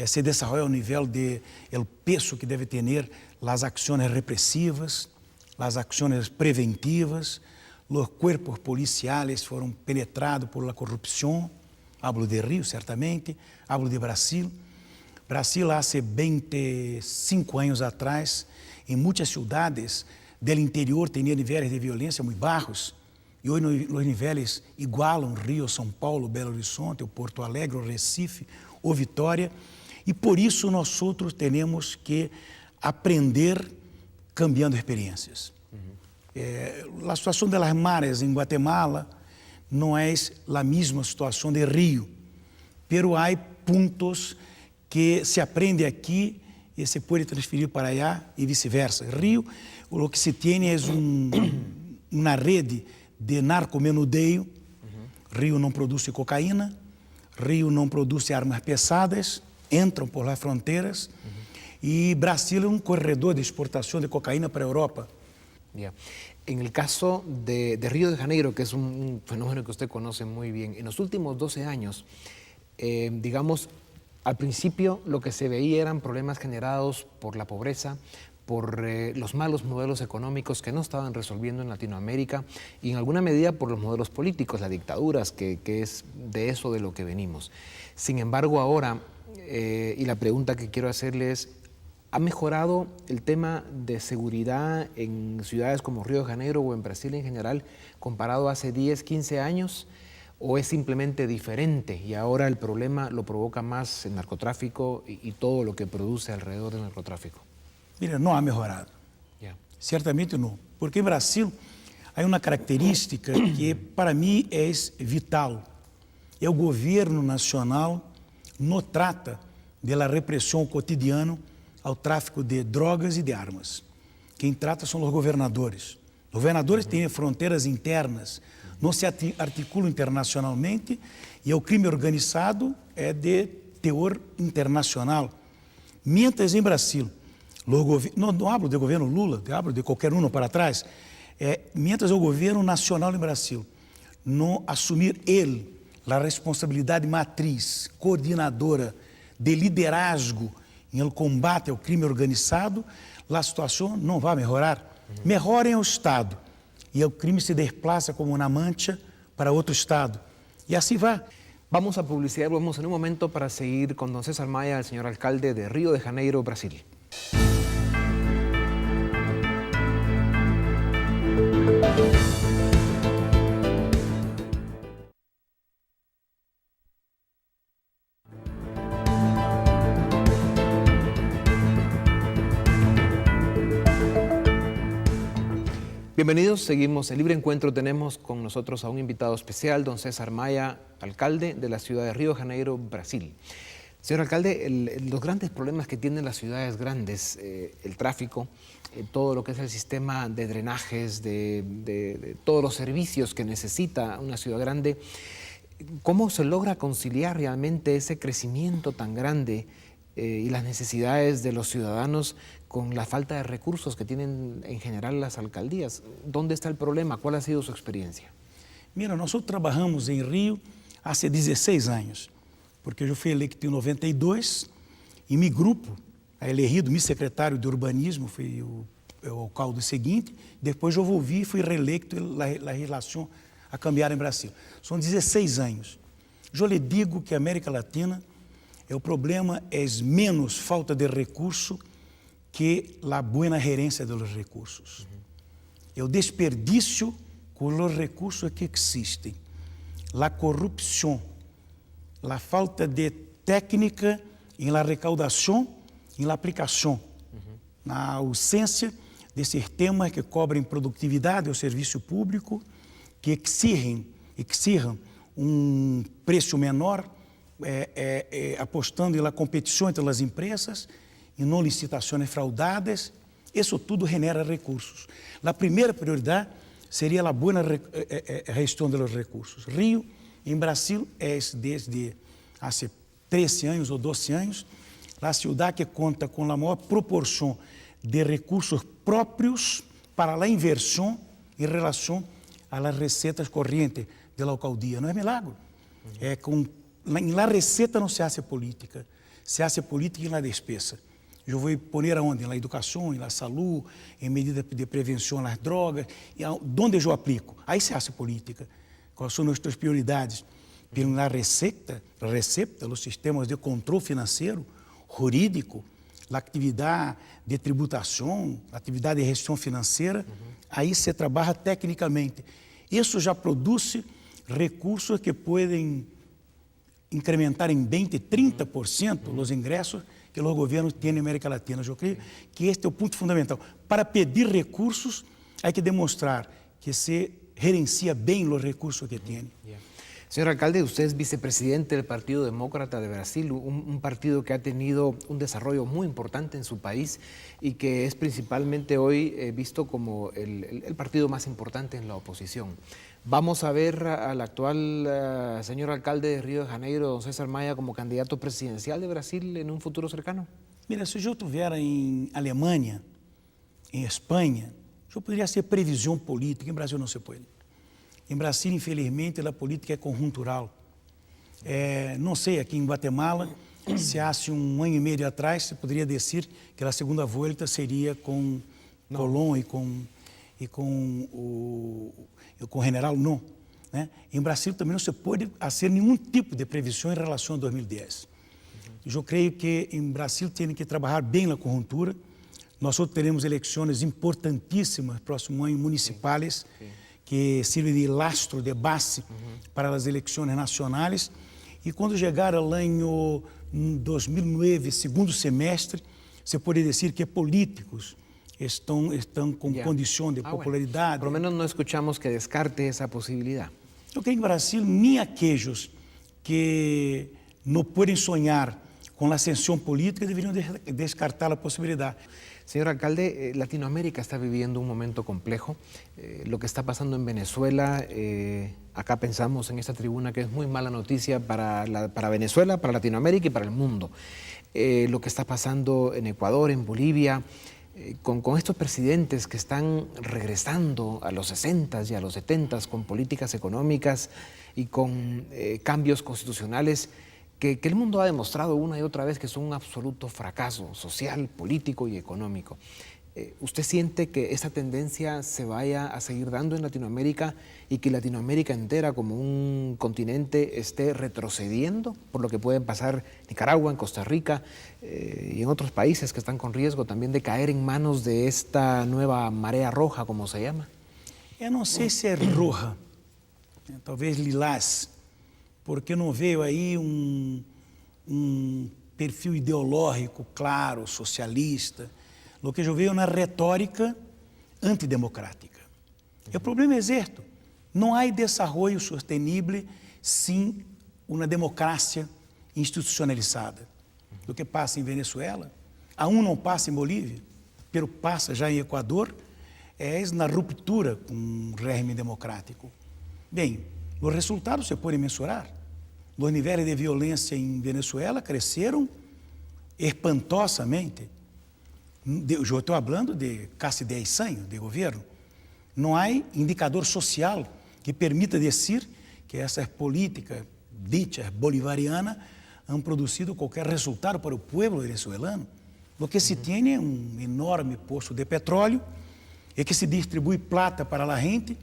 se desenvolve ao nível de el peso que deve ter as ações repressivas, as ações preventivas, os cuerpos policiais foram penetrados por la corrupção. Hablo de Rio, certamente, hablo de Brasil. Brasil, há 25 anos atrás, em muitas cidades do interior, tinha níveis de violência muito baixos. E hoje os níveis igualam Rio, São Paulo, Belo Horizonte, o Porto Alegre, o Recife, o Vitória. E por isso nós outros temos que aprender cambiando experiências. A situação das mares em Guatemala não é a mesma situação de Rio, pero há pontos que se aprende aqui e se pode transferir para allá e vice-versa. Rio, o que se tem é uma rede de narcomenudeio. Rio não produz cocaína, Rio não produz armas pesadas, entram por las fronteiras, e Brasil é um corredor de exportação de cocaína para a Europa. Yeah. En el caso de Río de Janeiro, que es un fenómeno que usted conoce muy bien, en los últimos 12 años, digamos, al principio lo que se veía eran problemas generados por la pobreza, por los malos modelos económicos que no estaban resolviendo en Latinoamérica y en alguna medida por los modelos políticos, las dictaduras, que es de eso de lo que venimos. Sin embargo, ahora, y la pregunta que quiero hacerle es, ¿ha mejorado el tema de seguridad en ciudades como Río de Janeiro o en Brasil en general comparado a hace 10, 15 años? ¿O es simplemente diferente y ahora el problema lo provoca más el narcotráfico y todo lo que produce alrededor del narcotráfico? Mira, não ha mejorado. Yeah. Certamente não. Porque em Brasil há uma característica que para mim é vital. É o governo nacional não trata da repressão cotidiana ao tráfico de drogas e de armas. Quem trata são os governadores. Os governadores têm fronteiras internas, não se articulam internacionalmente e o crime organizado é de teor internacional. Mientras em Brasil, não hablo de governo Lula, hablo de qualquer um para trás, mientras o governo nacional em Brasil não assumir ele a responsabilidade matriz, coordenadora de liderazgo em el combate ao crime organizado, a situação não vai melhorar. Melhora em o Estado e o crime se desplaça como uma mancha para outro Estado. E assim vai. Vamos a publicidad, volvemos en un momento para seguir con don César Maya, el señor alcalde de Río de Janeiro, Brasil. Bienvenidos, seguimos el Libre Encuentro. Tenemos con nosotros a un invitado especial, don César Maya, alcalde de la ciudad de Río de Janeiro, Brasil. Señor alcalde, los grandes problemas que tienen las ciudades grandes, el tráfico, todo lo que es el sistema de drenajes, de todos los servicios que necesita una ciudad grande, ¿cómo se logra conciliar realmente ese crecimiento tan grande y las necesidades de los ciudadanos con la falta de recursos que tienen en general las alcaldías? ¿Dónde está el problema? ¿Cuál ha sido su experiencia? Mira, nosotros trabajamos en Río hace 16 años, porque eu fui eleito em 92 e meu grupo, elegido, meu secretário de urbanismo, foi o caldo seguinte, depois eu volvi e fui reeleito a relação a cambiar em Brasil. São 16 anos. Eu lhe digo que a América Latina, o problema é menos falta de recurso que a boa gerência dos recursos. É o desperdício com os recursos que existem, a corrupção, a falta de técnica em la recaudação e la aplicação, na ausência de sistemas que cobrem produtividade ao serviço público, que exijam preço menor, apostando na competição entre as empresas e não licitações fraudadas. Isso tudo genera recursos. A primeira prioridade seria a boa gestão dos recursos. Rio, em Brasil, é desde há 13 anos ou 12 anos, a cidade que conta com a maior proporção de recursos próprios para a inversão em relação às receitas correntes da alcaldía. Não é milagre. En la receta não se hace política, se hace política en la despesa. Eu vou poner aonde? Na educação, na saúde, em medidas de prevenção às drogas, e onde eu aplico. Aí se hace política. Quais são nossas prioridades? Pero na recepta, os sistemas de controle financeiro, jurídico, a atividade de tributação, a atividade de gestão financeira, aí se trabalha tecnicamente. Isso já produz recursos que podem incrementar em 20%, 30% os ingressos que os governos têm na América Latina. Eu creio que este é o ponto fundamental. Para pedir recursos, há que demonstrar que se gerencia bem os recursos que tem. Señor alcalde, usted es vicepresidente del Partido Demócrata de Brasil, un partido que ha tenido un desarrollo muy importante en su país y que es principalmente hoy visto como el partido más importante en la oposición. ¿Vamos a ver al actual señor alcalde de Río de Janeiro, don César Maia, como candidato presidencial de Brasil en un futuro cercano? Mira, se eu estivesse em Alemanha, em Espanha, eu poderia ser previsão política. Em Brasil não se pode. Em Brasil, infelizmente, a política é conjuntural. Não sei, aqui em Guatemala, se há um ano e meio atrás, se poderia dizer que a segunda volta seria com Colón e com o general não. Né? Em Brasil também não se pode fazer nenhum tipo de previsão em relação a 2010. Eu creio que em Brasil tem que trabalhar bem a conjuntura. Nós teremos eleições importantíssimas próximo ano municipais, que sirve de lastro, de base para as eleições nacionais. E quando chegar ao ano 2009, segundo semestre, se pode dizer que políticos estão com condição de popularidade. Bueno. Por lo menos não escuchamos que descarte essa possibilidade. Eu creio que em Brasil, nem aqueles que não podem sonhar com a ascensão política deveriam descartar a possibilidade. Señor alcalde, Latinoamérica está viviendo un momento complejo. Lo que está pasando en Venezuela, acá pensamos en esta tribuna que es muy mala noticia para Venezuela, para Latinoamérica y para el mundo. Lo que está pasando en Ecuador, en Bolivia, con estos presidentes que están regresando a los 60s y a los 70s con políticas económicas y con cambios constitucionales que el mundo ha demostrado una y otra vez que son un absoluto fracaso social, político y económico. ¿Usted siente que esa tendencia se vaya a seguir dando en Latinoamérica y que Latinoamérica entera como un continente esté retrocediendo por lo que pueden pasar en Nicaragua, en Costa Rica y en otros países que están con riesgo también de caer en manos de esta nueva marea roja, como se llama? Eu não sei se é roja, talvez lilás, porque não veio aí um perfil ideológico claro, socialista. O que eu vejo na retórica antidemocrática. O problema é este. Não há desenvolvimento sustentável sem uma democracia institucionalizada. O que passa em Venezuela, aún não passa em Bolívia, pero passa já em Equador, é na ruptura com o regime democrático. Bem, os resultados se podem mensurar. Os níveis de violência em Venezuela cresceram espantosamente. Eu estou falando de quase 10 anos de governo. Não há indicador social que permita dizer que essas políticas ditas bolivarianas han produzido qualquer resultado para o povo venezuelano. O que se tem é enorme poço de petróleo e que se distribui plata para a gente,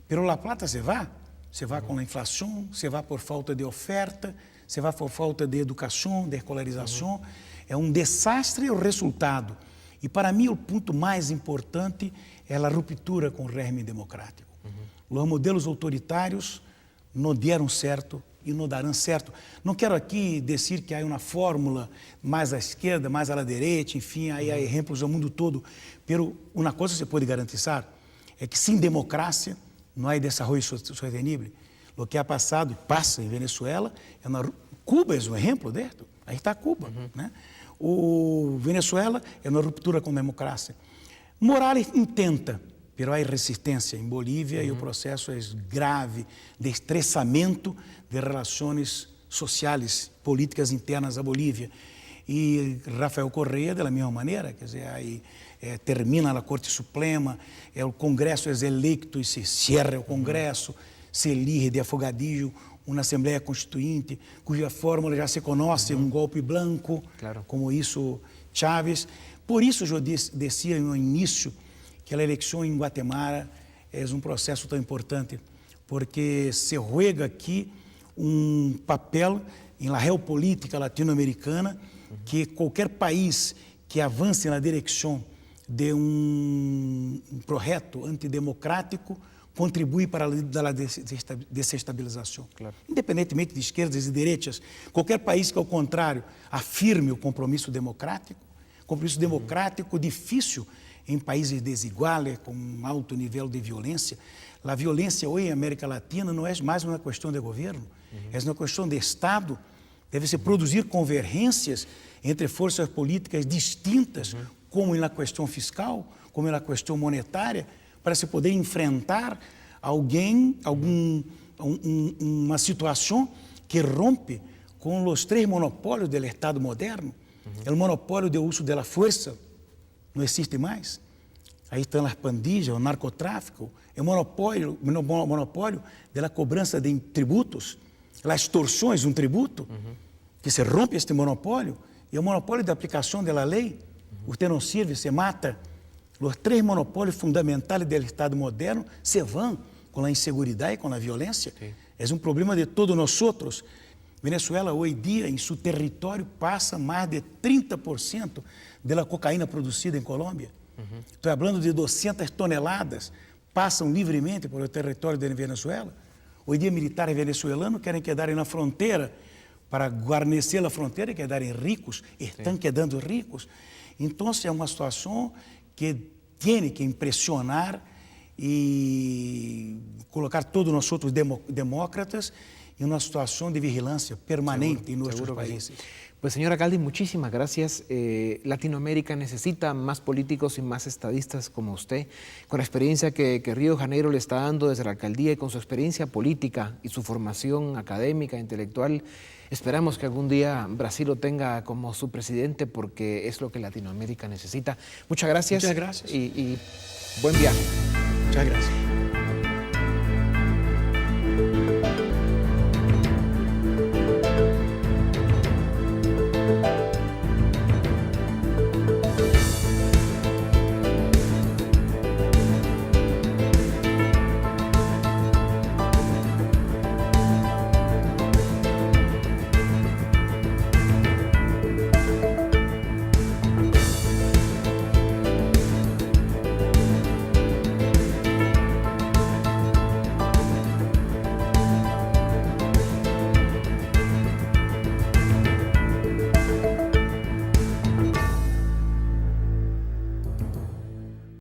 pero a plata se vai. Se vai com a inflação, se vai por falta de oferta, se vai por falta de educação, de escolarização. É desastre o resultado. E para mim o ponto mais importante é a ruptura com o regime democrático. Os modelos autoritários não deram certo e não darão certo. Não quero aqui dizer que há uma fórmula mais à esquerda, mais à direita, enfim, aí há exemplos ao mundo todo. Mas uma coisa se pode garantizar é que sem democracia não há desenvolvimento sustentável. O que ha passado e passa em Venezuela, Cuba é um exemplo disso. Aí está Cuba, né? O Venezuela é uma ruptura com a democracia. Morales intenta, mas há resistência em Bolívia e o processo é grave de estressamento de relações sociais, políticas internas à Bolívia. e Rafael Correa, da mesma maneira, quer dizer, aí termina a Corte Suprema, o Congresso é eleito e se cierra o Congresso, se elige de afogadillo uma Assembleia Constituinte, cuja fórmula já se conhece, um golpe branco, Claro. como isso Chávez. Por isso eu dizia no início que a eleição em Guatemala é um processo tão importante, porque se juega aqui um papel na geopolítica latino-americana que qualquer país que avance na direção de um projeto antidemocrático contribui para a desestabilização. Claro. Independentemente de esquerdas e direitas, qualquer país que, ao contrário, afirme o compromisso democrático difícil em países desiguais, com um alto nível de violência. A violência hoje em América Latina não é mais uma questão de governo, é uma questão de Estado. Deve-se produzir convergências entre forças políticas distintas, como na questão fiscal, como na questão monetária, para se poder enfrentar uma situação que rompe com os três monopólios do Estado moderno. O monopólio do uso da força não existe mais. Aí estão as pandilhas, o narcotráfico, o monopólio da cobrança de tributos, as extorsões, um tributo, que se rompe este monopólio, e o monopólio da aplicação da lei, você não serve, se mata. Os três monopólios fundamentais do Estado moderno se vão com a insegurança e com a violência. Sim. É um problema de todos nós outros. Venezuela, hoje em dia, em seu território, passa mais de 30% da cocaína produzida em Colômbia. Estou falando de 200 toneladas, passam livremente por o território da Venezuela. Hoje em dia, militares venezuelanos querem quedar na fronteira para guarnecer a fronteira e quedarem ricos, estão quedando ricos. Então, é uma situação que tem que impressionar e colocar todos nós outros demócratas en una situación de vigilancia permanente en nuestros países. Pues señor alcalde, muchísimas gracias. Latinoamérica necesita más políticos y más estadistas como usted, con la experiencia que Río de Janeiro le está dando desde la alcaldía y con su experiencia política y su formación académica, intelectual. Esperamos que algún día Brasil lo tenga como su presidente porque es lo que Latinoamérica necesita. Muchas gracias. Muchas gracias. Y buen viaje. Muchas gracias.